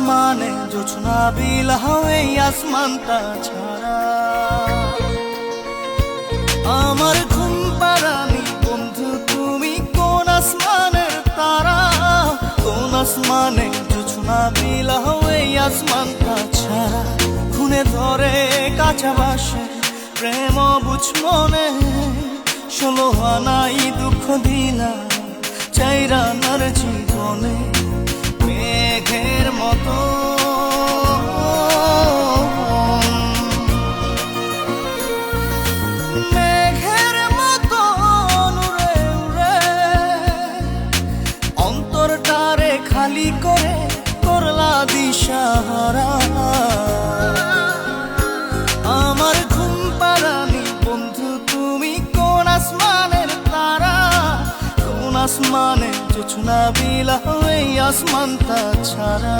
আসমানে জোছনা বিলাহ এই আসমানটা ছাড়া। আমার ঘুম পাড়ানি বন্ধু তুমি কোন আসমানের তারা, কোন আসমানে জোছনা বিলাহ এই আসমানটা ছাড়া। খুনে ধরে কাঁচা বাসে প্রেম বুঝ মনে, 16 আনাই দুঃখ দিলা চাইরা নার জীবনে। মেঘের মতো মেঘের মতো উড়ে উড়ে অন্তরটারে খালি করে করলা দিশাহারা। আমার ঘুম পাড়ানি বন্ধু তুমি কোন আসমানের তারা, কোন আসমানে জোছনা বিলাহ এই আসমানটা ছাড়া।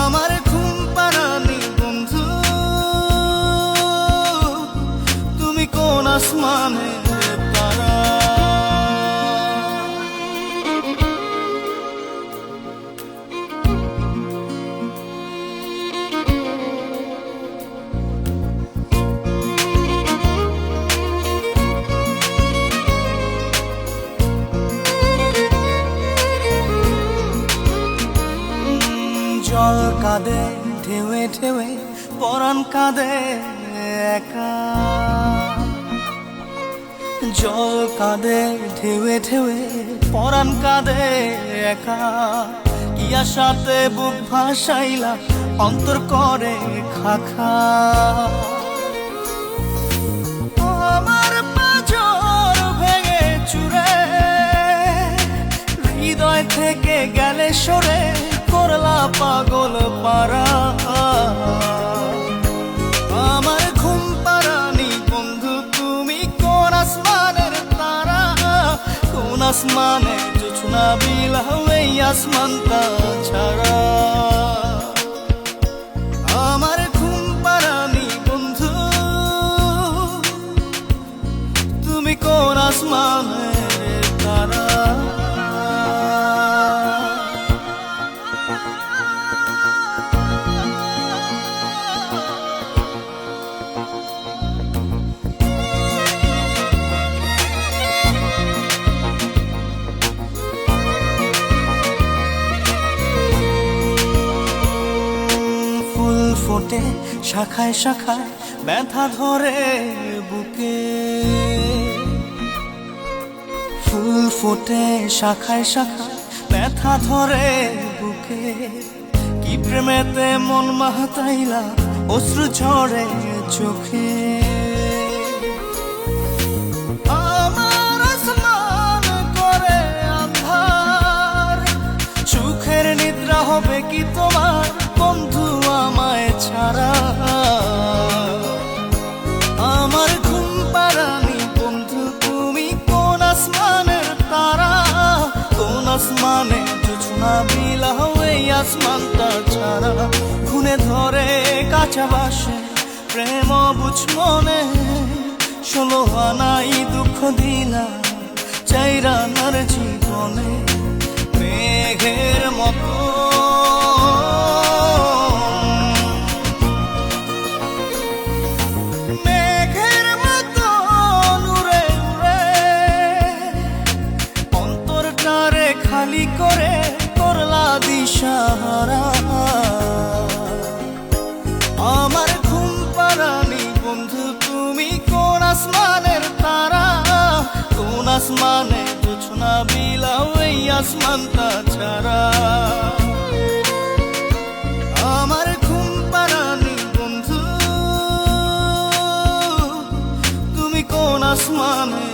আমার ঘুম পাড়ানি বন্ধু তুমি কোন আসমানের তারা। জল কাঁদে ঢেউে ঢেউে পরাণ কাঁদে একা, জল কাঁদে ঢেউে ঢেউে পরাণ কাঁদে একা। কি আশাতে বুক ভাসাইলা অন্তর করে খাখা। আমার পাঁজর ভেঙে চুরে হৃদয় থেকে গেলে সরে করলা পাগল পারা। আমার ঘুম পাড়ানি বন্ধু তুমি কোন আসমানের তারা, কোন আসমানে জোছনা বিলাহ এই আসমানটা ছাড়া। আমার ঘুম পাড়ানি বন্ধু তুমি কোন আসমানের তারা। ফোটে শাখায় শাখায় ব্যথা ধরে বুকে, ফুল ফোটে শাখায় শাখায় ব্যথা ধরে বুকে। কি প্রেমেতে মন মাতাইলা অশ্রু ঝরে চোখে। আমার আসমান করে আন্ধার, সুখের নিদ্রা হবে কি তোমার বন্ধু আমায় ছাড়া। আমার ঘুম পাড়ানি বন্ধু তুমি কোন আসমানের তারা, কোন আসমানে জোছনা বিলাহ এই আসমানটা ছাড়া। খুনে ধরে কাঁচা বাসে প্রেম বুঝ মনে, 16 আনাই দুঃখ দিলা চাইরা নার জীবনে। মেঘের মতো খালি করে করলা দিশাহারা। আমার ঘুম পাড়ানি বন্ধু তুমি কোন আসমানের তারা, কোন আসমানে জোছনা বিলাহ এই আসমানটা ছাড়া। আমার ঘুম পাড়ানি বন্ধু তুমি কোন আসমানে